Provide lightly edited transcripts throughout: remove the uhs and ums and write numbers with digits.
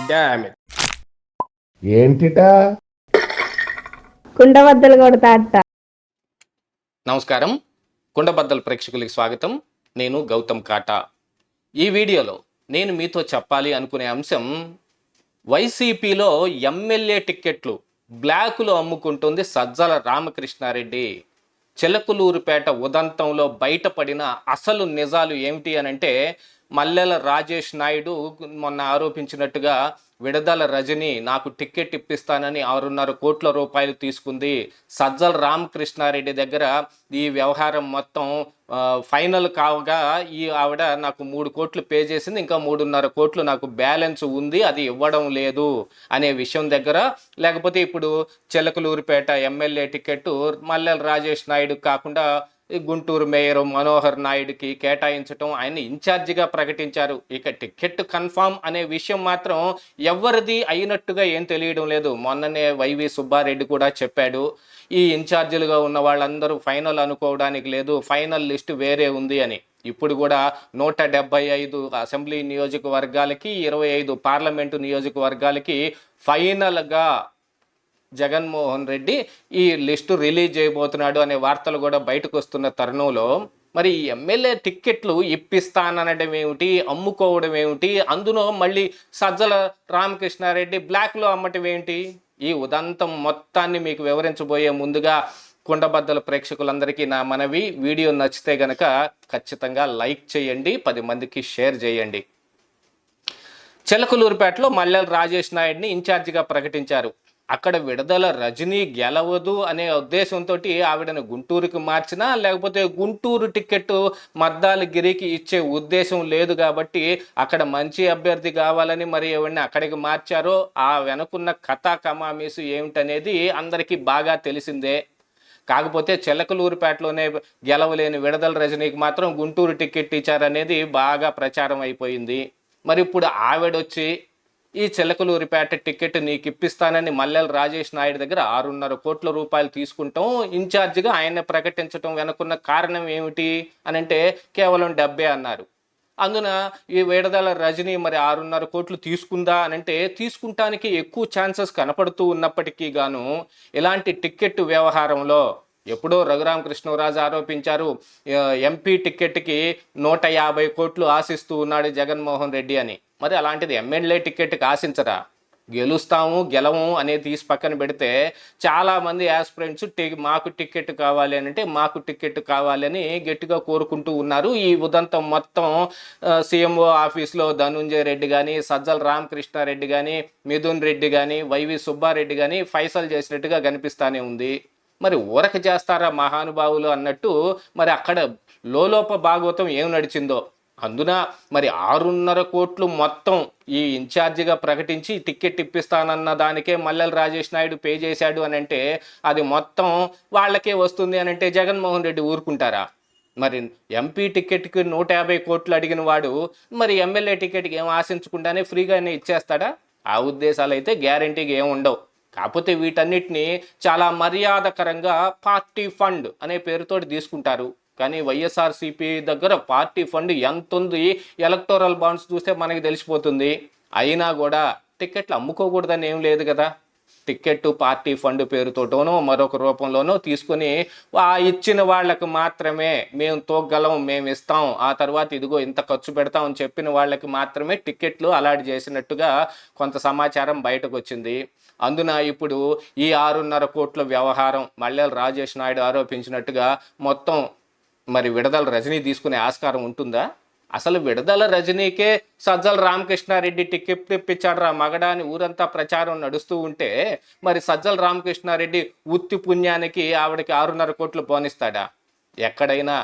Damn it. ఏంటిటా కుండబద్దలు కొడతా అత్త. నమస్కారం, కుండబద్దల ప్రేక్షకులకి స్వాగతం. నేను గౌతమ్ కాటా. ఈ వీడియోలో నేను మీతో చెప్పాలి అనుకునే అంశం, వైసీపీలో ఎమ్మెల్యే టిక్కెట్లు బ్లాకులో అమ్ముకుంటుంది సజ్జల రామకృష్ణారెడ్డి. చిలకలూరుపేట ఉదంతంలో బయటపడిన అసలు నిజాలు ఏమిటి అనంటే, మల్లెల రాజేష్ నాయుడు మొన్న ఆరోపించినట్టుగా విడదల రజని నాకు టికెట్ ఇప్పిస్తానని 6.5 కోట్ల రూపాయలు తీసుకుంది. సజ్జల రామకృష్ణారెడ్డి దగ్గర ఈ వ్యవహారం మొత్తం ఫైనల్ కావగా ఆవిడ నాకు 3 కోట్లు పే చేసింది, ఇంకా 3.5 కోట్లు నాకు బ్యాలెన్స్ ఉంది, అది ఇవ్వడం లేదు అనే విషయం దగ్గర, లేకపోతే ఇప్పుడు చిలకలూరుపేట ఎమ్మెల్యే టికెట్ మల్లెల రాజేష్ నాయుడు కాకుండా గుంటూరు మేయర్ మనోహర్ నాయుడుకి కేటాయించడం, ఆయన ఇన్ఛార్జిగా ప్రకటించారు. ఇక టికెట్ కన్ఫామ్ అనే విషయం మాత్రం ఎవరిది అయినట్టుగా ఏం తెలియడం లేదు. మొన్ననే వైవి సుబ్బారెడ్డి కూడా చెప్పాడు, ఈ ఇన్ఛార్జీలుగా ఉన్న వాళ్ళందరూ ఫైనల్ అనుకోవడానికి లేదు, ఫైనల్ లిస్ట్ వేరే ఉంది అని. ఇప్పుడు కూడా 175 అసెంబ్లీ నియోజకవర్గాలకి 25 పార్లమెంటు నియోజకవర్గాలకి ఫైనల్గా జగన్మోహన్ రెడ్డి ఈ లిస్టు రిలీజ్ చేయబోతున్నాడు అనే వార్తలు కూడా బయటకు వస్తున్న తరుణంలో, మరి ఎమ్మెల్యే టిక్కెట్లు ఇప్పిస్తాననడం ఏమిటి, అమ్ముకోవడం ఏమిటి, అందులో మళ్ళీ సజ్జల రామకృష్ణారెడ్డి బ్లాక్లో అమ్మటం ఏమిటి? ఈ ఉదంతం మొత్తాన్ని మీకు వివరించబోయే ముందుగా కుండబద్దల ప్రేక్షకులందరికీ నా మనవి, వీడియో నచ్చితే గనక ఖచ్చితంగా లైక్ చేయండి, 10 మందికి షేర్ చేయండి. చిలకలూరుపేటలో మల్లెల రాజేష్ నాయుడిని ఇన్ఛార్జిగా ప్రకటించారు. అక్కడ విడదల రజనీ గెలవదు అనే ఉద్దేశంతో ఆవిడను గుంటూరుకి మార్చినా, లేకపోతే గుంటూరు టికెట్ మద్దాల గిరికి ఇచ్చే ఉద్దేశం లేదు కాబట్టి అక్కడ మంచి అభ్యర్థి కావాలని మరి ఎవరిని అక్కడికి మార్చారో ఆ వెనుకున్న కథా కమామీసు ఏమిటనేది అందరికీ బాగా తెలిసిందే. కాకపోతే చిలకలూరుపేటలోనే గెలవలేని విడదల రజనీకి మాత్రం గుంటూరు టికెట్ ఇచ్చారనేది బాగా ప్రచారం అయిపోయింది. మరి ఇప్పుడు ఆవిడొచ్చి ఈ చిలకలూరిపేట టికెట్ నీకు ఇప్పిస్తానని మల్లెల రాజేష్ నాయుడు దగ్గర 6.5 కోట్ల రూపాయలు తీసుకుంటాం, ఇన్ఛార్జిగా ఆయన ప్రకటించడం వెనుకున్న కారణం ఏమిటి అని అంటే కేవలం 70 అన్నారు. అందున ఈ విడదల రజనీ మరి 6.5 కోట్లు తీసుకుందా అనంటే తీసుకుంటానికి ఎక్కువ ఛాన్సెస్ కనపడుతూ ఉన్నప్పటికీ గాను, ఇలాంటి టికెట్ వ్యవహారంలో ఎప్పుడో రఘురామకృష్ణరాజు ఆరోపించారు, ఎంపీ టికెట్కి 150 కోట్లు ఆశిస్తూ ఉన్నాడు జగన్మోహన్ రెడ్డి అని. మరి అలాంటిది ఎమ్మెల్యే టికెట్కి ఆశించరా? గెలుస్తాము గెలము అనేది తీసి పక్కన పెడితే చాలామంది యాస్పిరెంట్స్ మాకు టికెట్ కావాలి అని అంటే మాకు టికెట్ కావాలని గట్టిగా కోరుకుంటూ ఉన్నారు. ఈ ఉదంతం మొత్తం సీఎంఓ ఆఫీస్లో ధనుంజయ రెడ్డి కానీ, సజ్జల రామకృష్ణారెడ్డి కానీ, మిథున్ రెడ్డి కానీ, వైవి సుబ్బారెడ్డి కానీ ఫైసల్ చేసినట్టుగా కనిపిస్తానే ఉంది. మరి ఊరక చేస్తారా మహానుభావులు అన్నట్టు మరి అక్కడ లోలోప భాగవతం ఏం నడిచిందో. అందున మరి 6.5 కోట్లు మొత్తం ఈ ఇన్ఛార్జిగా ప్రకటించి టికెట్ ఇప్పిస్తానన్న దానికే మల్లెల రాజేష్ నాయుడు పే చేశాడు అని అంటే అది మొత్తం వాళ్ళకే వస్తుంది అని అంటే జగన్మోహన్ రెడ్డి ఊరుకుంటారా? మరి ఎంపీ టికెట్కి 150 కోట్లు అడిగిన వాడు మరి ఎమ్మెల్యే టికెట్కి ఏం ఆశించకుండానే ఫ్రీగానే ఇచ్చేస్తాడా? ఆ ఉద్దేశాలు అయితే గ్యారంటీగా ఏం ఉండవు. కాకపోతే వీటన్నిటిని చాలా మర్యాదకరంగా పార్టీ ఫండ్ అనే పేరుతోటి తీసుకుంటారు. కానీ వైఎస్ఆర్సీపీ దగ్గర పార్టీ ఫండ్ ఎంత ఉంది, ఎలక్టోరల్ బాండ్స్ చూస్తే మనకి తెలిసిపోతుంది. అయినా కూడా టికెట్లు అమ్ముకోకూడదని ఏం లేదు కదా. టికెట్ పార్టీ ఫండ్ పేరుతోటోనో మరొక రూపంలోనో తీసుకొని ఆ ఇచ్చిన వాళ్ళకు మాత్రమే మేము తోగలం, మేము ఇస్తాం, ఆ తర్వాత ఇదిగో ఇంత ఖర్చు పెడతాం అని చెప్పిన వాళ్ళకి మాత్రమే టికెట్లు అలాట్ చేసినట్టుగా కొంత సమాచారం బయటకు వచ్చింది. అందున ఇప్పుడు ఈ 6.5 కోట్ల వ్యవహారం మల్లెల రాజేష్ నాయుడు ఆరోపించినట్టుగా మొత్తం మరి విడదల రజనీ తీసుకునే ఆస్కారం ఉంటుందా? అసలు విడదల రజనీకే సజ్జల రామకృష్ణారెడ్డి టికెట్ ఇప్పించాడు రా మగడా అని ఊరంతా ప్రచారం నడుస్తూ ఉంటే, మరి సజ్జల రామకృష్ణారెడ్డి ఉత్తి పుణ్యానికి ఆవిడకి 6.5 కోట్లు పోనిస్తాడా? ఎక్కడైనా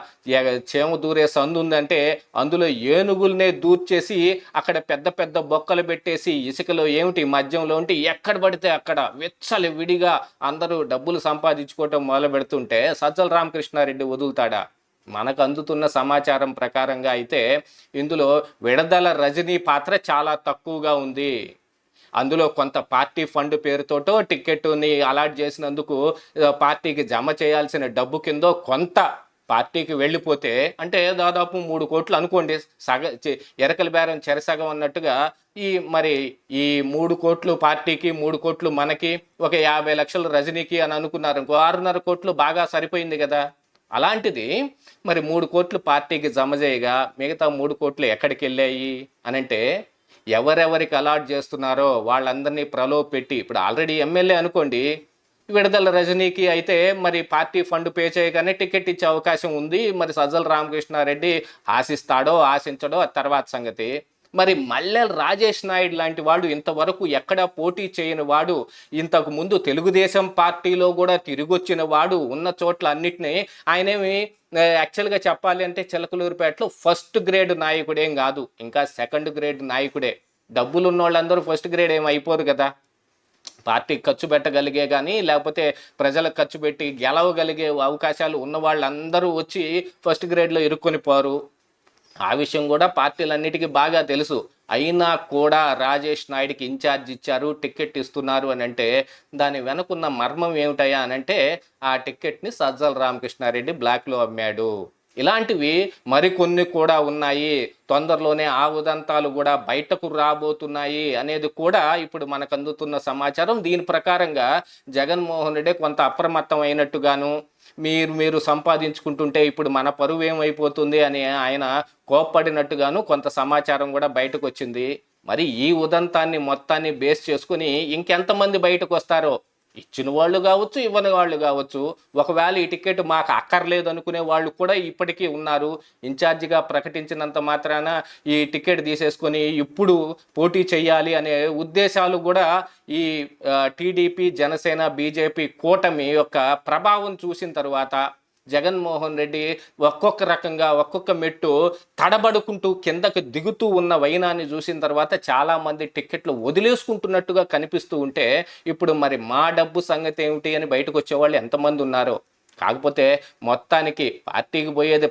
చేమ దూరే సందు ఉందంటే అందులో ఏనుగులనే దూర్చేసి అక్కడ పెద్ద పెద్ద బొక్కలు పెట్టేసి ఇసుకలో ఏమిటి మద్యంలో ఉంటే ఎక్కడ పడితే అక్కడ వెచ్చలి విడిగా అందరూ డబ్బులు సంపాదించుకోవటం మొదలు పెడుతుంటే సజ్జల రామకృష్ణారెడ్డి వదులుతాడా? మనకు అందుతున్న సమాచారం ప్రకారంగా అయితే ఇందులో విడదల రజనీ పాత్ర చాలా తక్కువగా ఉంది. అందులో కొంత పార్టీ ఫండ్ పేరుతోటో టికెట్ని అలాట్ చేసినందుకు పార్టీకి జమ చేయాల్సిన డబ్బు కిందో కొంత పార్టీకి వెళ్ళిపోతే అంటే దాదాపు 3 కోట్లు అనుకోండి, ఎరకల బేరం చెరసగం అన్నట్టుగా మరి ఈ 3 కోట్లు పార్టీకి, 3 కోట్లు మనకి, ఒక 50 లక్షలు రజనీకి అని అనుకున్నారు ఇంకో 6.5 కోట్లు బాగా సరిపోయింది కదా. అలాంటిది మరి 3 కోట్లు పార్టీకి జమ చేయగా మిగతా 3 కోట్లు ఎక్కడికి వెళ్ళాయి అనంటే ఎవరెవరికి అలాట్ చేస్తున్నారో వాళ్ళందరినీ ప్రలోభ పెట్టి, ఇప్పుడు ఆల్రెడీ ఎమ్మెల్యే అనుకోండి, విడుదల రజనీకి అయితే మరి పార్టీ ఫండ్ పే చేయగానే టికెట్ ఇచ్చే అవకాశం ఉంది. మరి సజ్జల రామకృష్ణారెడ్డి ఆశిస్తాడో ఆశించడో అది తర్వాత సంగతి. మరి మల్లెల రాజేష్ నాయుడు లాంటి వాడు ఇంతవరకు ఎక్కడా పోటీ చేయని వాడు, ఇంతకు ముందు తెలుగుదేశం పార్టీలో కూడా తిరిగొచ్చిన వాడు, ఉన్న చోట్ల అన్నిటినీ ఆయనేమి యాక్చువల్గా చెప్పాలి అంటే చిలకలూరుపేటలో ఫస్ట్ గ్రేడ్ నాయకుడేం కాదు, ఇంకా సెకండ్ గ్రేడ్ నాయకుడే. డబ్బులు ఉన్న వాళ్ళందరూ ఫస్ట్ గ్రేడ్ ఏం అయిపోరు కదా. పార్టీకి ఖర్చు పెట్టగలిగే కానీ లేకపోతే ప్రజలకు ఖర్చు పెట్టి గెలవగలిగే అవకాశాలు ఉన్న వాళ్ళందరూ వచ్చి ఫస్ట్ గ్రేడ్లో ఇరుక్కొని పోరు. ఆ విషయం కూడా పార్టీలన్నిటికీ బాగా తెలుసు. అయినా కూడా రాజేష్ నాయుడికి ఇన్ఛార్జ్ ఇచ్చారు, టికెట్ ఇస్తున్నారు అని అంటే దాని వెనుకున్న మర్మం ఏమిటయా అనంటే ఆ టికెట్ని సజ్జల రామకృష్ణారెడ్డి బ్లాక్లో అమ్మాడు. ఇలాంటివి మరికొన్ని కూడా ఉన్నాయి. తొందరలోనే ఆ ఉదంతాలు కూడా బయటకు రాబోతున్నాయి అనేది కూడా ఇప్పుడు మనకు అందుతున్న సమాచారం. దీని ప్రకారంగా జగన్మోహన్ రెడ్డి కొంత అప్రమత్తం అయినట్టుగాను, మీరు సంపాదించుకుంటుంటే ఇప్పుడు మన పరువు ఏమైపోతుంది అని ఆయన కోప్పడినట్టుగాను కొంత సమాచారం కూడా బయటకు వచ్చింది. మరి ఈ ఉదంతాన్ని మొత్తాన్ని బేస్ చేసుకుని ఇంకెంతమంది బయటకు వస్తారో, ఇచ్చిన వాళ్ళు కావచ్చు, ఇవ్వని వాళ్ళు కావచ్చు, ఒకవేళ ఈ టికెట్ మాకు అక్కర్లేదు అనుకునే వాళ్ళు కూడా ఇప్పటికీ ఉన్నారు. ఇన్ఛార్జిగా ప్రకటించినంత మాత్రాన ఈ టికెట్ తీసేసుకొని ఇప్పుడు పోటీ చేయాలి అనే ఉద్దేశాలు కూడా ఈ టీడీపీ, జనసేన, బీజేపీ కూటమి యొక్క ప్రభావం చూసిన తర్వాత జగన్మోహన్ రెడ్డి ఒక్కొక్క రకంగా ఒక్కొక్క మెట్టు తడబడుకుంటూ కిందకు దిగుతూ ఉన్న వైనాన్ని చూసిన తర్వాత చాలామంది టికెట్లు వదిలేసుకుంటున్నట్టుగా కనిపిస్తూ ఉంటే ఇప్పుడు మరి మా డబ్బు సంగతి ఏమిటి అని బయటకు వచ్చేవాళ్ళు ఎంతమంది ఉన్నారో. కాకపోతే మొత్తానికి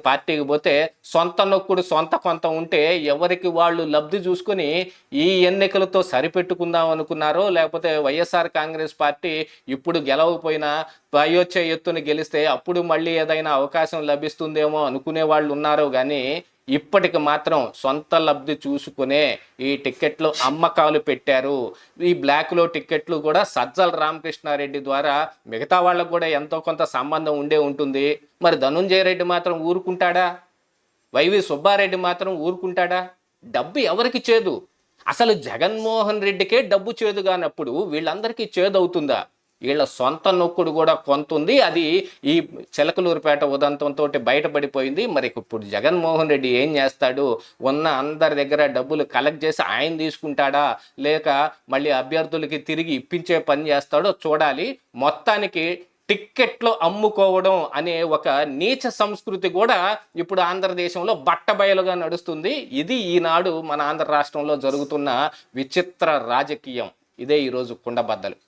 పార్టీకి పోతే సొంత నొక్కుడు సొంత కొంత ఉంటే ఎవరికి వాళ్ళు లబ్ధి చూసుకొని ఈ ఎన్నికలతో సరిపెట్టుకుందాం అనుకున్నారో, లేకపోతే వైఎస్ఆర్ కాంగ్రెస్ పార్టీ ఇప్పుడు గెలవకపోయినా పైవచ్చే ఎత్తున గెలిస్తే అప్పుడు మళ్ళీ ఏదైనా అవకాశం లభిస్తుందేమో అనుకునే వాళ్ళు ఉన్నారో కానీ ఇప్పటికి మాత్రం సొంత లబ్ధి చూసుకునే ఈ టికెట్లు అమ్మకాలు పెట్టారు. ఈ బ్లాక్లో టికెట్లు కూడా సజ్జల రామకృష్ణారెడ్డి ద్వారా మిగతా వాళ్ళకు కూడా ఎంతో కొంత సంబంధం ఉంటుంది. మరి ధనుంజయ రెడ్డి మాత్రం ఊరుకుంటాడా? వైవి సుబ్బారెడ్డి మాత్రం ఊరుకుంటాడా? డబ్బు ఎవరికి చేదు? అసలు జగన్మోహన్ రెడ్డికే డబ్బు చేదు కానప్పుడు వీళ్ళందరికీ చేదు అవుతుందా? వీళ్ళ సొంత నొక్కుడు కూడా కొంత ఉంది. అది ఈ చిలకలూరుపేట ఉదంతంతో బయటపడిపోయింది. మరి ఇప్పుడు జగన్మోహన్ రెడ్డి ఏం చేస్తాడు? ఉన్న అందరి దగ్గర డబ్బులు కలెక్ట్ చేసి ఆయన తీసుకుంటాడా, లేక మళ్ళీ అభ్యర్థులకి తిరిగి ఇప్పించే పని చేస్తాడో చూడాలి. మొత్తానికి టిక్కెట్లు అమ్ముకోవడం అనే ఒక నీచ సంస్కృతి కూడా ఇప్పుడు ఆంధ్రదేశంలో బట్టబయలుగా నడుస్తుంది. ఇది ఈనాడు మన ఆంధ్ర రాష్ట్రంలో జరుగుతున్న విచిత్ర రాజకీయం. ఇదే ఈరోజు కుండబద్దలు.